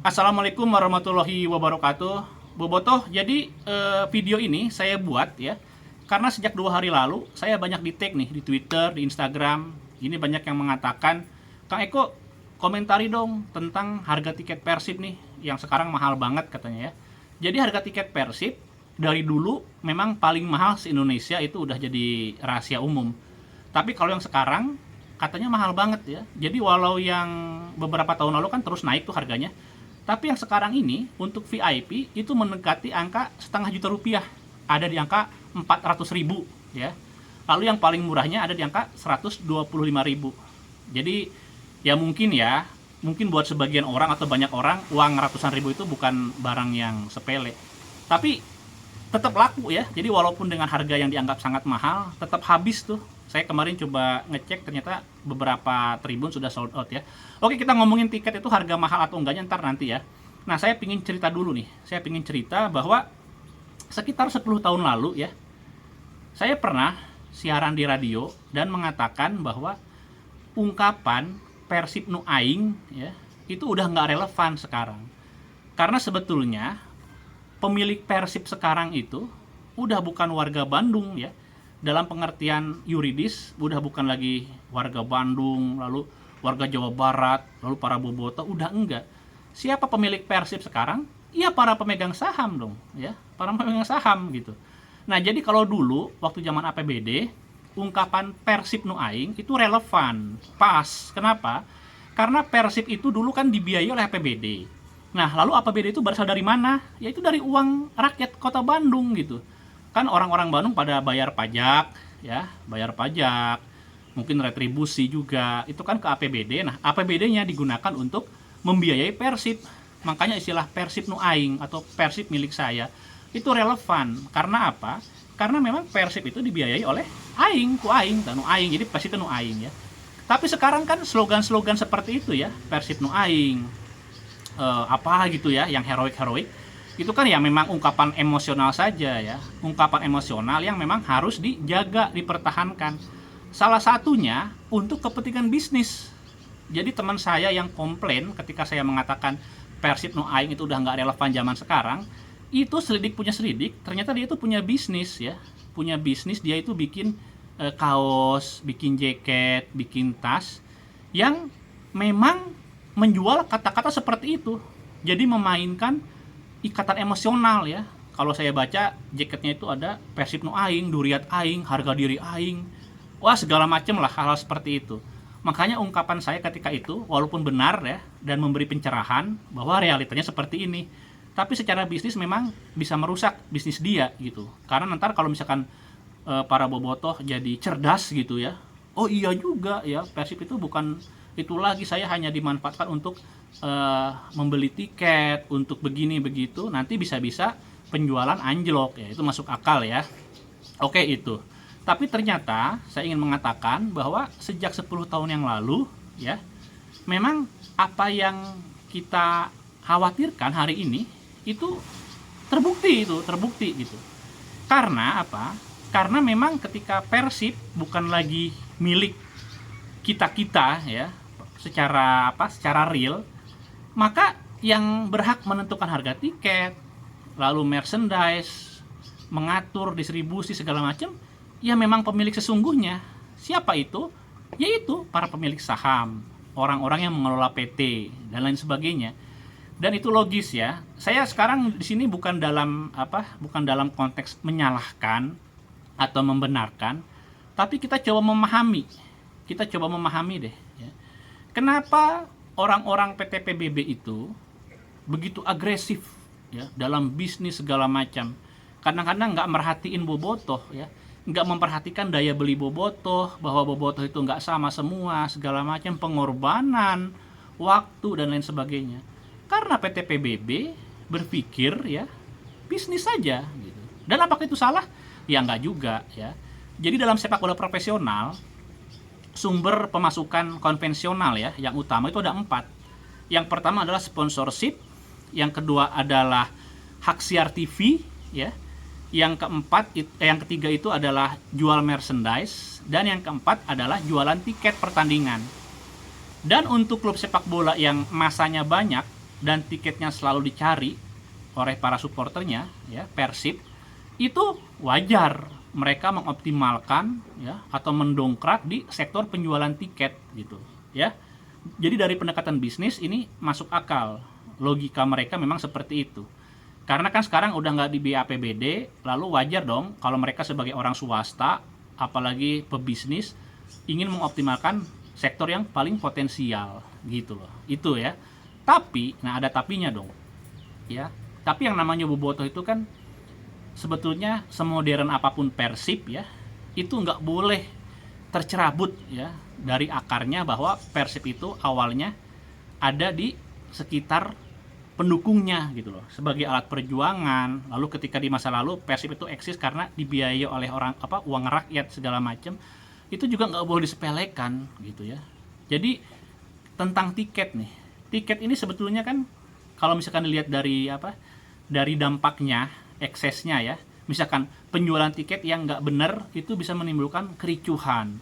Assalamualaikum warahmatullahi wabarakatuh. Bobotoh, jadi video ini saya buat ya, karena sejak 2 hari lalu saya banyak di tag nih di Twitter, di Instagram. Ini banyak yang mengatakan, Kang Eko, komentari dong tentang harga tiket Persib nih, yang sekarang mahal banget katanya ya. Jadi harga tiket Persib dari dulu memang paling mahal se-Indonesia, itu udah jadi rahasia umum. Tapi kalau yang sekarang katanya mahal banget ya. Jadi walau yang beberapa tahun lalu kan terus naik tuh harganya, tapi yang sekarang ini untuk VIP itu mendekati angka setengah juta rupiah. Ada di angka 400.000 ya. Lalu yang paling murahnya ada di angka 125.000. Jadi mungkin buat sebagian orang atau banyak orang uang ratusan ribu itu bukan barang yang sepele. Tapi tetap laku ya. Jadi walaupun dengan harga yang dianggap sangat mahal, tetap habis tuh. Saya kemarin coba ngecek, ternyata beberapa tribun sudah sold out ya. Oke, kita ngomongin tiket itu harga mahal atau enggaknya ntar nanti ya. Nah, saya pingin cerita dulu nih. Saya pingin cerita bahwa sekitar 10 tahun lalu ya, saya pernah siaran di radio dan mengatakan bahwa ungkapan Persib nu aing ya, itu udah nggak relevan sekarang. Karena sebetulnya pemilik Persib sekarang itu udah bukan warga Bandung ya. Dalam pengertian yuridis udah bukan lagi warga Bandung, lalu warga Jawa Barat, lalu para bobotoh, udah enggak. Siapa pemilik Persib sekarang? Ya para pemegang saham dong, ya, para pemegang saham gitu. Nah, jadi kalau dulu waktu zaman APBD, ungkapan Persib nu aing itu relevan, pas. Kenapa? Karena Persib itu dulu kan dibiayai oleh APBD. Nah, lalu APBD itu berasal dari mana? Yaitu dari uang rakyat Kota Bandung gitu. Kan orang-orang Bandung pada bayar pajak ya, bayar pajak, mungkin retribusi juga, itu kan ke APBD. Nah, APBD-nya digunakan untuk membiayai Persib. Makanya istilah Persib nu aing atau Persib milik saya itu relevan. Karena apa? Karena memang Persib itu dibiayai oleh aing, ku aing, nu aing. Jadi Persib itu nu aing ya. Tapi sekarang kan slogan-slogan seperti itu ya, Persib nu aing, apa gitu ya, yang heroik-heroik, itu kan ya memang ungkapan emosional saja ya, ungkapan emosional yang memang harus dijaga, dipertahankan. Salah satunya untuk kepentingan bisnis. Jadi teman saya yang komplain ketika saya mengatakan Persib nu aing itu udah nggak relevan zaman sekarang, itu selidik punya selidik, ternyata dia itu punya bisnis ya, punya bisnis. Dia itu bikin kaos, bikin jaket, bikin tas yang memang menjual kata-kata seperti itu. Jadi memainkan ikatan emosional ya. Kalau saya baca jaketnya itu ada Persib nu aing, duriat aing, harga diri aing. Wah, segala macam lah hal-hal seperti itu. Makanya ungkapan saya ketika itu walaupun benar ya dan memberi pencerahan bahwa realitanya seperti ini. Tapi secara bisnis memang bisa merusak bisnis dia gitu. Karena nanti kalau misalkan para bobotoh jadi cerdas gitu ya. Oh iya juga ya, Persib itu bukan itu lagi, saya hanya dimanfaatkan untuk membeli tiket, untuk begini begitu, nanti bisa-bisa penjualan anjlok ya, itu masuk akal ya. Oke itu. Tapi ternyata saya ingin mengatakan bahwa sejak 10 tahun yang lalu ya, memang apa yang kita khawatirkan hari ini itu terbukti gitu. Karena apa? Karena memang ketika Persib bukan lagi milik kita-kita ya, secara real, maka yang berhak menentukan harga tiket, lalu merchandise, mengatur distribusi segala macam, ya memang pemilik sesungguhnya. Siapa itu? Yaitu para pemilik saham, orang-orang yang mengelola PT dan lain sebagainya. Dan itu logis ya. Saya sekarang di sini bukan dalam konteks menyalahkan atau membenarkan, tapi kita coba memahami. Kita coba memahami deh ya. Kenapa orang-orang PT PBB itu begitu agresif ya dalam bisnis segala macam. Kadang-kadang nggak merhatiin bobotoh ya, nggak memperhatikan daya beli bobotoh, bahwa bobotoh itu nggak sama semua, segala macam pengorbanan waktu dan lain sebagainya. Karena PT PBB berpikir ya bisnis saja gitu. Dan apakah itu salah? Ya nggak juga ya. Jadi dalam sepak bola profesional, sumber pemasukan konvensional ya, yang utama itu ada 4. Yang pertama adalah sponsorship, yang kedua adalah hak siar TV ya, yang ketiga itu adalah jual merchandise, dan yang keempat adalah jualan tiket pertandingan. Dan untuk klub sepak bola yang masanya banyak, dan tiketnya selalu dicari oleh para supporternya ya, Persib, itu wajar mereka mengoptimalkan ya atau mendongkrak di sektor penjualan tiket gitu ya. Jadi dari pendekatan bisnis ini masuk akal, logika mereka memang seperti itu. Karena kan sekarang udah nggak di BAPBD, lalu wajar dong kalau mereka sebagai orang swasta, apalagi pebisnis, ingin mengoptimalkan sektor yang paling potensial gitu loh. Itu ya. Tapi, nah ada tapinya dong. Ya. Tapi yang namanya bobotoh itu kan sebetulnya semodern apapun Persib ya, itu nggak boleh tercerabut ya dari akarnya bahwa Persib itu awalnya ada di sekitar pendukungnya gitu loh, sebagai alat perjuangan. Lalu ketika di masa lalu Persib itu eksis karena dibiayai oleh uang rakyat segala macam, itu juga nggak boleh disepelekan gitu ya. Jadi tentang tiket nih, tiket ini sebetulnya kan kalau misalkan dilihat dari dampaknya, eksesnya ya, misalkan penjualan tiket yang nggak benar itu bisa menimbulkan kericuhan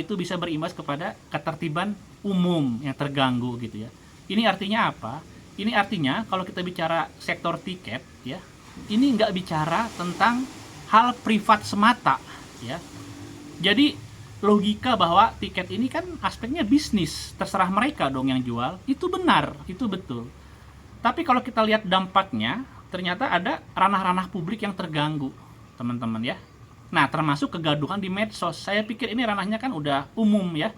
itu bisa berimbas kepada ketertiban umum yang terganggu gitu ya. Ini artinya apa? Ini artinya kalau kita bicara sektor tiket ya, ini nggak bicara tentang hal privat semata ya. Jadi logika bahwa tiket ini kan aspeknya bisnis, terserah mereka dong yang jual, itu benar, itu betul. Tapi kalau kita lihat dampaknya, ternyata ada ranah-ranah publik yang terganggu, teman-teman ya. Nah, termasuk kegaduhan di medsos. Saya pikir ini ranahnya kan udah umum ya.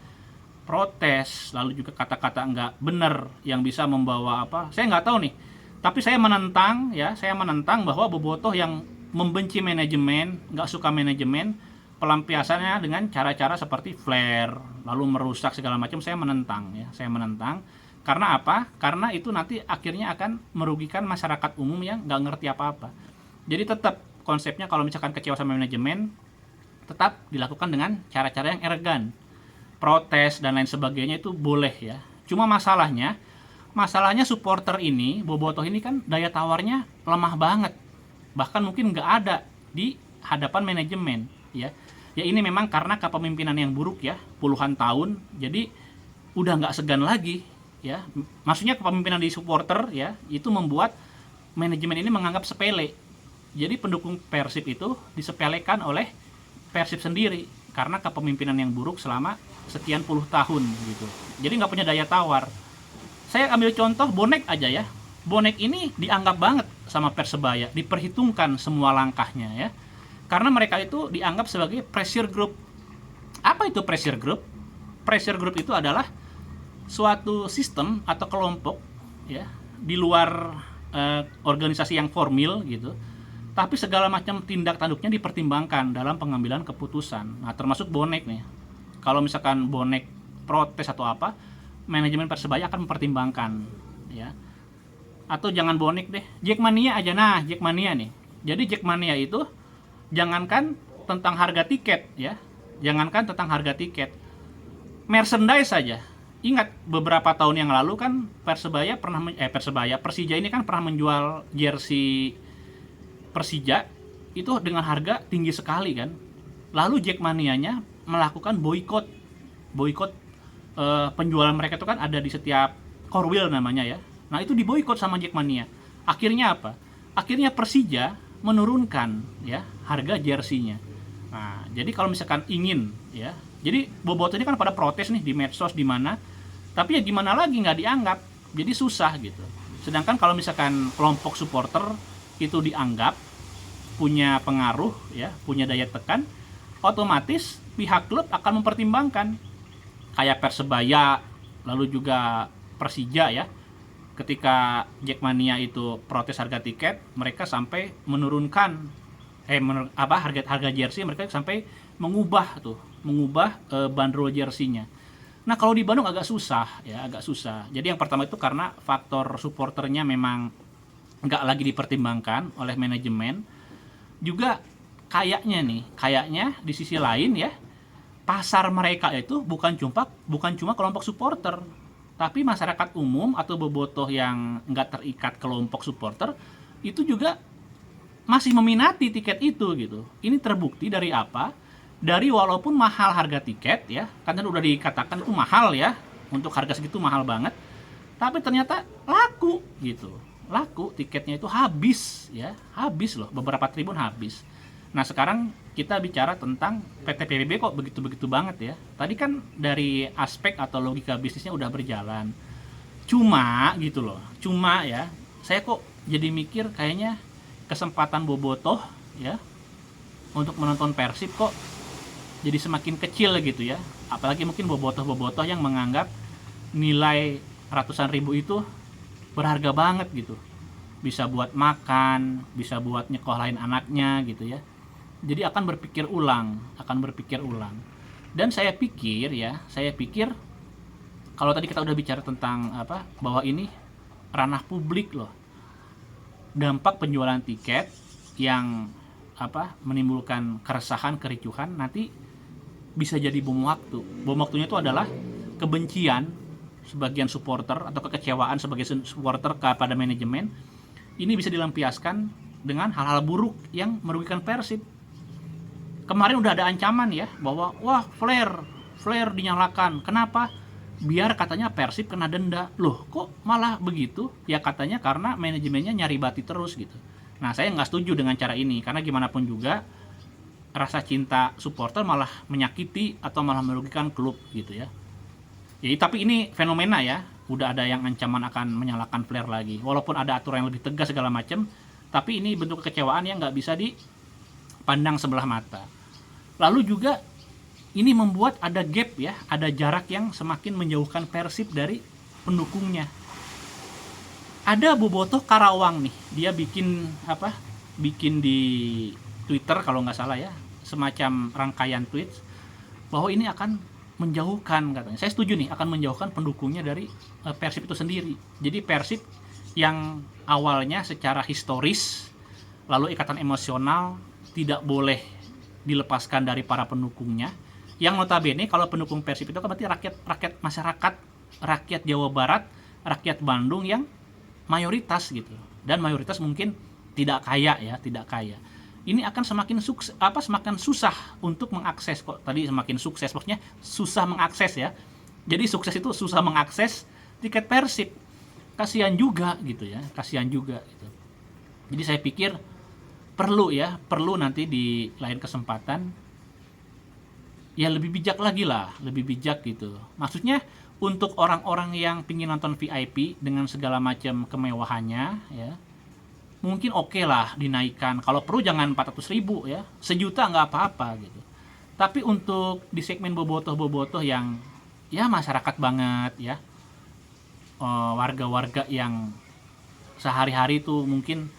Protes, lalu juga kata-kata nggak benar yang bisa membawa saya nggak tahu nih. Tapi saya menentang bahwa bobotoh yang membenci manajemen, nggak suka manajemen, pelampiasannya dengan cara-cara seperti flare, lalu merusak segala macam, saya menentang ya. Saya menentang. Karena apa? Karena itu nanti akhirnya akan merugikan masyarakat umum yang nggak ngerti apa-apa. Jadi tetap konsepnya kalau misalkan kecewa sama manajemen, tetap dilakukan dengan cara-cara yang elegan. Protes dan lain sebagainya itu boleh ya. Cuma masalahnya supporter ini, bobotoh ini kan daya tawarnya lemah banget. Bahkan mungkin nggak ada di hadapan manajemen ya. Ya ini memang karena kepemimpinan yang buruk ya, puluhan tahun. Jadi udah nggak segan lagi ya, maksudnya kepemimpinan di supporter ya, itu membuat manajemen ini menganggap sepele. Jadi pendukung Persib itu disepelekan oleh Persib sendiri karena kepemimpinan yang buruk selama sekian puluh tahun gitu. Jadi nggak punya daya tawar. Saya ambil contoh bonek aja ya. Bonek ini dianggap banget sama Persebaya, diperhitungkan semua langkahnya ya. Karena mereka itu dianggap sebagai pressure group. Apa itu pressure group? Pressure group itu adalah suatu sistem atau kelompok ya di luar organisasi yang formal gitu, tapi segala macam tindak tanduknya dipertimbangkan dalam pengambilan keputusan. Nah, termasuk bonek nih. Kalau misalkan bonek protes atau apa, manajemen Persebaya akan mempertimbangkan ya. Atau jangan bonek deh, Jackmania aja. Nah, Jackmania nih. Jadi Jackmania itu jangankan tentang harga tiket ya, jangankan tentang harga tiket, merchandise saja. Ingat beberapa tahun yang lalu kan Persija ini kan pernah menjual jersey Persija itu dengan harga tinggi sekali kan. Lalu Jackmania-nya melakukan boykot penjualan mereka itu kan ada di setiap Korwil namanya ya. Nah, itu diboykot sama Jackmania. Akhirnya apa? Akhirnya Persija menurunkan ya harga jersinya. Nah, jadi kalau misalkan ingin ya, jadi bobotoh ini kan pada protes nih di medsos di mana, tapi ya gimana lagi, nggak dianggap, jadi susah gitu. Sedangkan kalau misalkan kelompok supporter itu dianggap punya pengaruh ya, punya daya tekan, otomatis pihak klub akan mempertimbangkan. Kayak Persebaya, lalu juga Persija ya. Ketika Jackmania itu protes harga tiket, mereka sampai menurunkan harga jersey, mereka sampai mengubah bandrol jersinya. Nah, kalau di Bandung agak susah. Jadi yang pertama itu karena faktor supporternya memang nggak lagi dipertimbangkan oleh manajemen. Juga kayaknya di sisi lain ya, pasar mereka itu bukan cuma kelompok supporter, tapi masyarakat umum atau bobotoh yang nggak terikat kelompok supporter itu juga masih meminati tiket itu gitu. Ini terbukti dari apa? Dari walaupun mahal harga tiket ya, kan udah dikatakan itu mahal ya, untuk harga segitu mahal banget, tapi ternyata laku gitu, laku tiketnya itu habis ya, habis loh, beberapa tribun habis. Nah sekarang kita bicara tentang PT PBB kok begitu-begitu banget ya. Tadi kan dari aspek atau logika bisnisnya udah berjalan, cuma gitu loh, cuma ya saya kok jadi mikir kayaknya kesempatan Bobotoh ya untuk menonton Persib kok jadi semakin kecil gitu ya. Apalagi mungkin bobotoh-bobotoh yang menganggap nilai ratusan ribu itu berharga banget gitu. Bisa buat makan, bisa buat nyekolahin anaknya gitu ya. Jadi akan berpikir ulang, Dan saya pikir kalau tadi kita udah bicara tentang bahwa ini ranah publik loh. Dampak penjualan tiket yang menimbulkan keresahan, kericuhan nanti bisa jadi bom waktu. Bom waktunya itu adalah kebencian sebagian supporter atau kekecewaan sebagai supporter kepada manajemen. Ini bisa dilampiaskan dengan hal-hal buruk yang merugikan Persib. Kemarin udah ada ancaman ya bahwa wah flare dinyalakan. Kenapa? Biar katanya Persib kena denda. Loh kok malah begitu? Ya katanya karena manajemennya nyari bati terus gitu. Nah saya nggak setuju dengan cara ini, karena gimana pun juga rasa cinta supporter malah menyakiti atau malah merugikan klub gitu ya. Jadi tapi ini fenomena ya, udah ada yang ancaman akan menyalakan flare lagi. Walaupun ada aturan yang lebih tegas segala macam, tapi ini bentuk kekecewaan yang nggak bisa dipandang sebelah mata. Lalu juga ini membuat ada gap ya, ada jarak yang semakin menjauhkan Persib dari pendukungnya. Ada bobotoh Karawang nih, dia bikin di Twitter kalau nggak salah ya, semacam rangkaian tweets bahwa ini akan menjauhkan, katanya. Saya setuju nih, akan menjauhkan pendukungnya dari Persib itu sendiri. Jadi Persib yang awalnya secara historis, lalu ikatan emosional tidak boleh dilepaskan dari para pendukungnya. Yang notabene kalau pendukung Persib itu kan berarti rakyat masyarakat, rakyat Jawa Barat, rakyat Bandung yang mayoritas gitu. Dan mayoritas mungkin tidak kaya. Ini akan semakin susah untuk mengakses. Kok tadi semakin sukses, maksudnya susah mengakses ya. Jadi sukses itu susah mengakses tiket Persib. Kasihan juga gitu. Jadi saya pikir perlu nanti di lain kesempatan ya lebih bijak gitu. Maksudnya untuk orang-orang yang pingin nonton VIP dengan segala macam kemewahannya ya, mungkin oke lah dinaikkan. Kalau perlu jangan 400.000 ya, 1 juta nggak apa-apa gitu. Tapi untuk di segmen bobotoh yang ya masyarakat banget ya, warga-warga yang sehari-hari tuh mungkin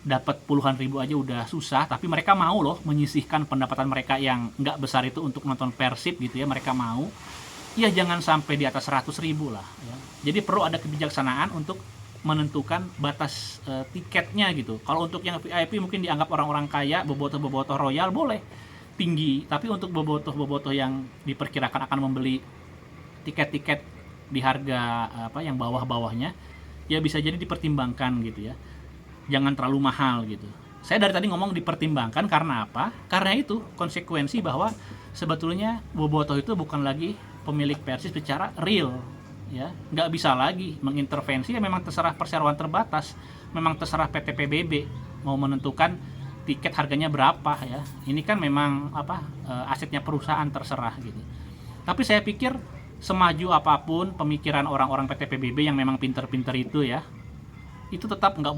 dapat puluhan ribu aja udah susah, tapi mereka mau loh menyisihkan pendapatan mereka yang nggak besar itu untuk nonton Persib gitu ya, mereka mau. Ya jangan sampai di atas 100.000 lah ya. Jadi perlu ada kebijaksanaan untuk menentukan batas tiketnya gitu. Kalau untuk yang VIP mungkin dianggap orang-orang kaya, bobotoh royal boleh tinggi, tapi untuk bobotoh yang diperkirakan akan membeli tiket-tiket di harga yang bawah-bawahnya, ya bisa jadi dipertimbangkan gitu ya. Jangan terlalu mahal gitu. Saya dari tadi ngomong dipertimbangkan karena apa? Karena itu konsekuensi bahwa sebetulnya bobotoh itu bukan lagi pemilik Persib secara real ya, nggak bisa lagi mengintervensi. Ya memang terserah perseroan terbatas, memang terserah PT PBB mau menentukan tiket harganya berapa ya. Ini kan memang asetnya perusahaan, terserah gitu. Tapi saya pikir semaju apapun pemikiran orang-orang PT PBB yang memang pinter-pinter itu ya, itu tetap nggak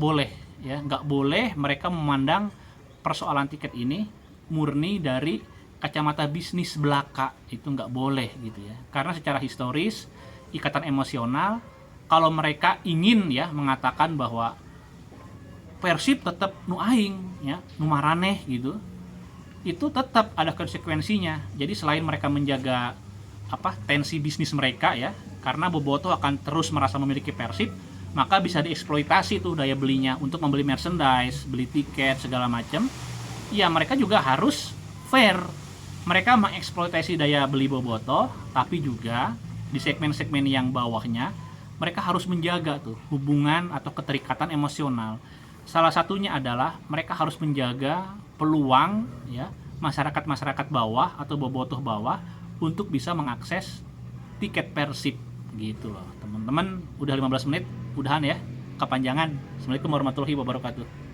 boleh mereka memandang persoalan tiket ini murni dari kacamata bisnis belaka. Itu nggak boleh gitu ya, karena secara historis ikatan emosional, kalau mereka ingin ya mengatakan bahwa Persib tetap nu aing ya, nu maraneh gitu, itu tetap ada konsekuensinya. Jadi selain mereka menjaga tensi bisnis mereka ya, karena bobotoh akan terus merasa memiliki Persib, maka bisa dieksploitasi tuh daya belinya untuk membeli merchandise, beli tiket segala macam. Ya mereka juga harus fair. Mereka mengeksploitasi daya beli bobotoh, tapi juga di segmen-segmen yang bawahnya mereka harus menjaga tuh hubungan atau keterikatan emosional. Salah satunya adalah mereka harus menjaga peluang ya masyarakat bawah atau bobotoh bawah untuk bisa mengakses tiket Persib Gitu loh teman-teman, udah 15 menit, udahan ya, kepanjangan. Assalamualaikum warahmatullahi wabarakatuh.